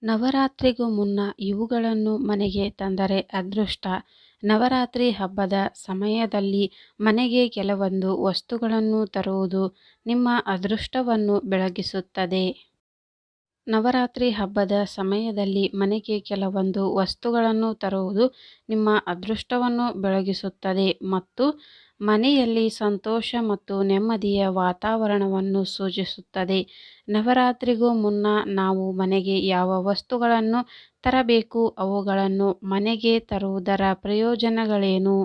ನವರಾತ್ರಿಗೂ ಮುನ್ನ ಇವುಗಳನ್ನು ಮನೆಗೆ ತಂದರೆ ಅದೃಷ್ಟ. ನವರಾತ್ರಿ ಹಬ್ಬದ ಸಮಯದಲ್ಲಿ ಮನೆಗೆ ಕೆಲವೊಂದು ವಸ್ತುಗಳನ್ನು ತರುವುದು ನಿಮ್ಮ ಅದೃಷ್ಟವನ್ನು ಬೆಳಗಿಸುತ್ತದೆ. ನವರಾತ್ರಿ ಹಬ್ಬದ ಸಮಯದಲ್ಲಿ ಮನೆಗೆ ಕೆಲವೊಂದು ವಸ್ತುಗಳನ್ನು ತರುವುದು ನಿಮ್ಮ ಅದೃಷ್ಟವನ್ನು ಬೆಳಗಿಸುತ್ತದೆ ಮತ್ತು ಮನೆಯಲ್ಲಿ ಸಂತೋಷ ಮತ್ತು ನೆಮ್ಮದಿಯ ವಾತಾವರಣವನ್ನು ಸೂಚಿಸುತ್ತದೆ. ನವರಾತ್ರಿಗೂ ಮುನ್ನ ನಾವು ಮನೆಗೆ ಯಾವ ವಸ್ತುಗಳನ್ನು ತರಬೇಕು, ಅವುಗಳನ್ನು ಮನೆಗೆ ತರುವುದರ ಪ್ರಯೋಜನಗಳೇನು?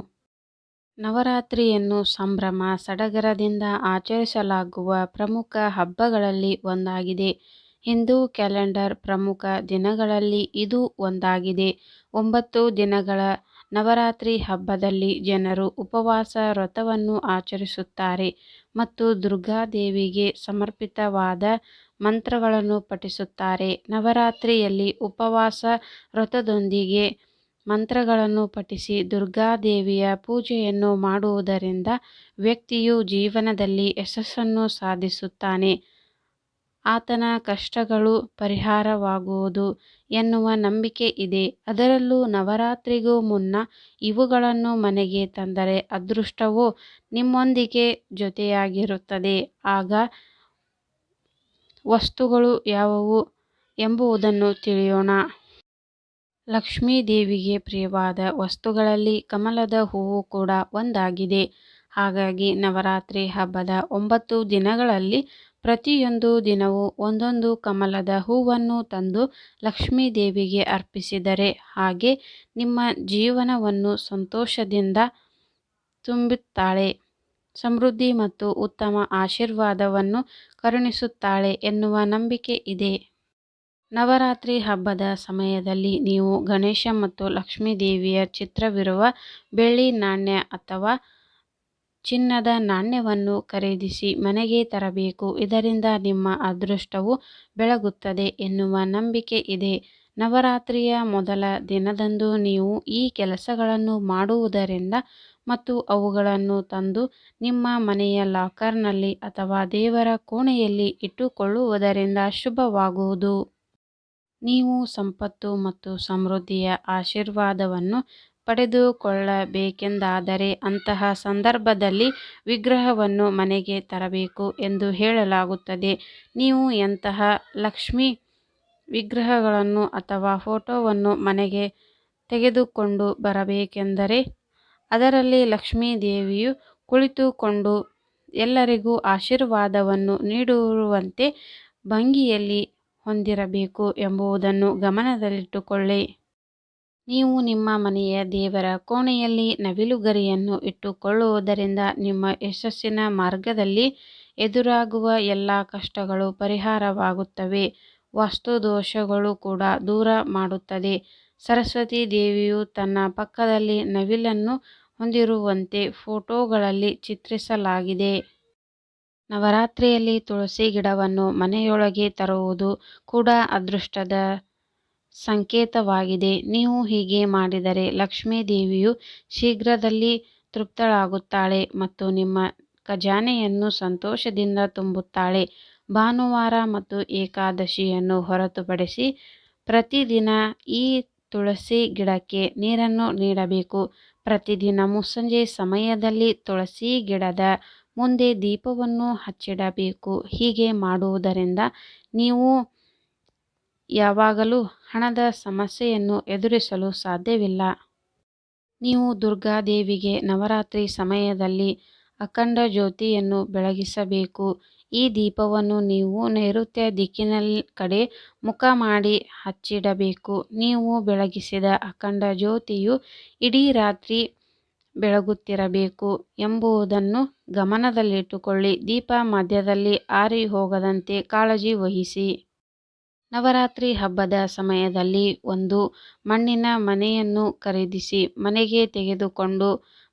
ನವರಾತ್ರಿಯನ್ನು ಸಂಭ್ರಮ ಸಡಗರದಿಂದ ಆಚರಿಸಲಾಗುವ ಪ್ರಮುಖ ಹಬ್ಬಗಳಲ್ಲಿ ಒಂದಾಗಿದೆ. ಹಿಂದೂ ಕ್ಯಾಲೆಂಡರ್ ಪ್ರಮುಖ ದಿನಗಳಲ್ಲಿ ಇದು ಒಂದಾಗಿದೆ. 9 ದಿನಗಳ ನವರಾತ್ರಿ ಹಬ್ಬದಲ್ಲಿ ಜನರು ಉಪವಾಸ ವ್ರತವನ್ನು ಆಚರಿಸುತ್ತಾರೆ ಮತ್ತು ದುರ್ಗಾದೇವಿಗೆ ಸಮರ್ಪಿತವಾದ ಮಂತ್ರಗಳನ್ನು ಪಠಿಸುತ್ತಾರೆ. ನವರಾತ್ರಿಯಲ್ಲಿ ಉಪವಾಸ ವ್ರತದೊಂದಿಗೆ ಮಂತ್ರಗಳನ್ನು ಪಠಿಸಿ ದುರ್ಗಾದೇವಿಯ ಪೂಜೆಯನ್ನು ಮಾಡುವುದರಿಂದ ವ್ಯಕ್ತಿಯು ಜೀವನದಲ್ಲಿ ಯಶಸ್ಸನ್ನು ಸಾಧಿಸುತ್ತಾನೆ, ಆತನ ಕಷ್ಟಗಳು ಪರಿಹಾರವಾಗುವುದು ಎನ್ನುವ ನಂಬಿಕೆ ಇದೆ. ಅದರಲ್ಲೂ ನವರಾತ್ರಿಗೂ ಮುನ್ನ ಇವುಗಳನ್ನು ಮನೆಗೆ ತಂದರೆ ಅದೃಷ್ಟವು ನಿಮ್ಮೊಂದಿಗೆ ಜೊತೆಯಾಗಿರುತ್ತದೆ. ಆಗ ವಸ್ತುಗಳು ಯಾವುವು ಎಂಬುದನ್ನು ತಿಳಿಯೋಣ. ಲಕ್ಷ್ಮೀ ದೇವಿಗೆ ಪ್ರಿಯವಾದ ವಸ್ತುಗಳಲ್ಲಿ ಕಮಲದ ಹೂವು ಕೂಡ ಒಂದಾಗಿದೆ. ಹಾಗಾಗಿ ನವರಾತ್ರಿ ಹಬ್ಬದ 9 ದಿನಗಳಲ್ಲಿ ಪ್ರತಿಯೊಂದು ದಿನವೂ ಒಂದೊಂದು ಕಮಲದ ಹೂವನ್ನು ತಂದು ಲಕ್ಷ್ಮೀ ದೇವಿಗೆ ಅರ್ಪಿಸಿದರೆ ಹಾಗೆ ನಿಮ್ಮ ಜೀವನವನ್ನು ಸಂತೋಷದಿಂದ ತುಂಬುತ್ತಾಳೆ, ಸಮೃದ್ಧಿ ಮತ್ತು ಉತ್ತಮ ಆಶೀರ್ವಾದವನ್ನು ಕರುಣಿಸುತ್ತಾಳೆ ಎನ್ನುವ ನಂಬಿಕೆ ಇದೆ. ನವರಾತ್ರಿ ಹಬ್ಬದ ಸಮಯದಲ್ಲಿ ನೀವು ಗಣೇಶ ಮತ್ತು ಲಕ್ಷ್ಮೀ ದೇವಿಯ ಚಿತ್ರವಿರುವ ಬೆಳ್ಳಿ ನಾಣ್ಯ ಅಥವಾ ಚಿನ್ನದ ನಾಣ್ಯವನ್ನು ಖರೀದಿಸಿ ಮನೆಗೆ ತರಬೇಕು. ಇದರಿಂದ ನಿಮ್ಮ ಅದೃಷ್ಟವು ಬೆಳಗುತ್ತದೆ ಎನ್ನುವ ನಂಬಿಕೆ ಇದೆ. ನವರಾತ್ರಿಯ ಮೊದಲ ದಿನದಂದು ನೀವು ಈ ಕೆಲಸಗಳನ್ನು ಮಾಡುವುದರಿಂದ ಮತ್ತು ಅವುಗಳನ್ನು ತಂದು ನಿಮ್ಮ ಮನೆಯ ಲಾಕರ್ನಲ್ಲಿ ಅಥವಾ ದೇವರ ಕೋಣೆಯಲ್ಲಿ ಇಟ್ಟುಕೊಳ್ಳುವುದರಿಂದ ಶುಭವಾಗುವುದು. ನೀವು ಸಂಪತ್ತು ಮತ್ತು ಸಮೃದ್ಧಿಯ ಆಶೀರ್ವಾದವನ್ನು ಪಡೆದುಕೊಳ್ಳಬೇಕೆಂದಾದರೆ ಅಂತಹ ಸಂದರ್ಭದಲ್ಲಿ ವಿಗ್ರಹವನ್ನು ಮನೆಗೆ ತರಬೇಕು ಎಂದು ಹೇಳಲಾಗುತ್ತದೆ. ನೀವು ಎಂತಹ ಲಕ್ಷ್ಮೀ ವಿಗ್ರಹಗಳನ್ನು ಅಥವಾ ಫೋಟೋವನ್ನು ಮನೆಗೆ ತೆಗೆದುಕೊಂಡು ಬರಬೇಕೆಂದರೆ ಅದರಲ್ಲಿ ಲಕ್ಷ್ಮೀ ದೇವಿಯು ಕುಳಿತುಕೊಂಡು ಎಲ್ಲರಿಗೂ ಆಶೀರ್ವಾದವನ್ನು ನೀಡಿರುವಂತೆ ಭಂಗಿಯಲ್ಲಿ ಹೊಂದಿರಬೇಕು ಎಂಬುದನ್ನು ಗಮನದಲ್ಲಿಟ್ಟುಕೊಳ್ಳಿ. ನೀವು ನಿಮ್ಮ ಮನೆಯ ದೇವರ ಕೋಣೆಯಲ್ಲಿ ನವಿಲುಗರಿಯನ್ನು ಇಟ್ಟುಕೊಳ್ಳುವುದರಿಂದ ನಿಮ್ಮ ಯಶಸ್ಸಿನ ಮಾರ್ಗದಲ್ಲಿ ಎದುರಾಗುವ ಎಲ್ಲ ಕಷ್ಟಗಳು ಪರಿಹಾರವಾಗುತ್ತವೆ, ವಾಸ್ತುದೋಷಗಳು ಕೂಡ ದೂರ ಮಾಡುತ್ತದೆ. ಸರಸ್ವತಿ ದೇವಿಯು ತನ್ನ ಪಕ್ಕದಲ್ಲಿ ನವಿಲನ್ನು ಹೊಂದಿರುವಂತೆ ಫೋಟೋಗಳಲ್ಲಿ ಚಿತ್ರಿಸಲಾಗಿದೆ. ನವರಾತ್ರಿಯಲ್ಲಿ ತುಳಸಿ ಗಿಡವನ್ನು ಮನೆಯೊಳಗೆ ತರುವುದು ಕೂಡ ಅದೃಷ್ಟದ ಸಂಕೇತವಾಗಿದೆ. ನೀವು ಹೀಗೆ ಮಾಡಿದರೆ ಲಕ್ಷ್ಮೀ ದೇವಿಯು ಶೀಘ್ರದಲ್ಲಿ ತೃಪ್ತಳಾಗುತ್ತಾಳೆ ಮತ್ತು ನಿಮ್ಮ ಖಜಾನೆಯನ್ನು ಸಂತೋಷದಿಂದ ತುಂಬುತ್ತಾಳೆ. ಭಾನುವಾರ ಮತ್ತು ಏಕಾದಶಿಯನ್ನು ಹೊರತುಪಡಿಸಿ ಪ್ರತಿದಿನ ಈ ತುಳಸಿ ಗಿಡಕ್ಕೆ ನೀರನ್ನು ನೀಡಬೇಕು. ಪ್ರತಿದಿನ ಮುಸ್ಸಂಜೆ ಸಮಯದಲ್ಲಿ ತುಳಸಿ ಗಿಡದ ಮುಂದೆ ದೀಪವನ್ನು ಹಚ್ಚಿಡಬೇಕು. ಹೀಗೆ ಮಾಡುವುದರಿಂದ ನೀವು ಯಾವಾಗಲೂ ಹಣದ ಸಮಸ್ಯೆಯನ್ನು ಎದುರಿಸಲು ಸಾಧ್ಯವಿಲ್ಲ. ನೀವು ದುರ್ಗಾದೇವಿಗೆ ನವರಾತ್ರಿ ಸಮಯದಲ್ಲಿ ಅಖಂಡ ಜ್ಯೋತಿಯನ್ನು ಬೆಳಗಿಸಬೇಕು. ಈ ದೀಪವನ್ನು ನೀವು ನೈಋತ್ಯ ದಿಕ್ಕಿನ ಕಡೆ ಮುಖ ಮಾಡಿ ಹಚ್ಚಿಡಬೇಕು. ನೀವು ಬೆಳಗಿಸಿದ ಅಖಂಡ ಜ್ಯೋತಿಯು ಇಡೀ ರಾತ್ರಿ ಬೆಳಗುತ್ತಿರಬೇಕು ಎಂಬುದನ್ನು ಗಮನದಲ್ಲಿಟ್ಟುಕೊಳ್ಳಿ. ದೀಪ ಮಧ್ಯದಲ್ಲಿ ಆರಿ ಹೋಗದಂತೆ ಕಾಳಜಿ ವಹಿಸಿ. ನವರಾತ್ರಿ ಹಬ್ಬದ ಸಮಯದಲ್ಲಿ ಒಂದು ಮಣ್ಣಿನ ಮನೆಯನ್ನು ಖರೀದಿಸಿ ಮನೆಗೆ ತೆಗೆದುಕೊಂಡು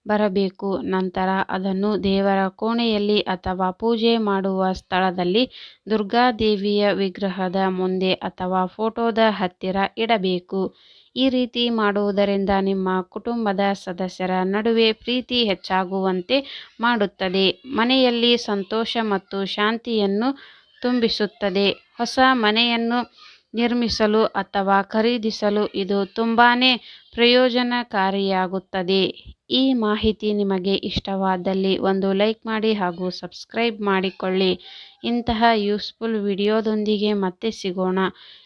ಬರಬೇಕು. ನಂತರ ಅದನ್ನು ದೇವರ ಕೋಣೆಯಲ್ಲಿ ಅಥವಾ ಪೂಜೆ ಮಾಡುವ ಸ್ಥಳದಲ್ಲಿ ದುರ್ಗಾದೇವಿಯ ವಿಗ್ರಹದ ಮುಂದೆ ಅಥವಾ ಫೋಟೋದ ಹತ್ತಿರ ಇಡಬೇಕು. ಈ ರೀತಿ ಮಾಡುವುದರಿಂದ ನಿಮ್ಮ ಕುಟುಂಬದ ಸದಸ್ಯರ ನಡುವೆ ಪ್ರೀತಿ ಹೆಚ್ಚಾಗುವಂತೆ ಮಾಡುತ್ತದೆ, ಮನೆಯಲ್ಲಿ ಸಂತೋಷ ಮತ್ತು ಶಾಂತಿಯನ್ನು ತುಂಬಿಸುತ್ತದೆ. ಹೊಸ ಮನೆಯನ್ನು ನಿರ್ಮಿಸಲು ಅಥವಾ ಖರೀದಿಸಲು ಇದು ತುಂಬಾ ಪ್ರಯೋಜನಕಾರಿಯಾಗುತ್ತದೆ. ಈ ಮಾಹಿತಿ ನಿಮಗೆ ಇಷ್ಟವಾದಲ್ಲಿ ಒಂದು ಲೈಕ್ ಮಾಡಿ ಹಾಗೂ ಸಬ್ಸ್ಕ್ರೈಬ್ ಮಾಡಿಕೊಳ್ಳಿ. ಇಂತಹ ಯೂಸ್ಫುಲ್ ವಿಡಿಯೋದೊಂದಿಗೆ ಮತ್ತೆ ಸಿಗೋಣ.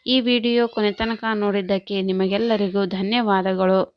ಈ ವಿಡಿಯೋ ಕೊನೆತನಕ ನೋಡಿದ್ದಕ್ಕೆ ನಿಮಗೆಲ್ಲರಿಗೂ ಧನ್ಯವಾದಗಳು.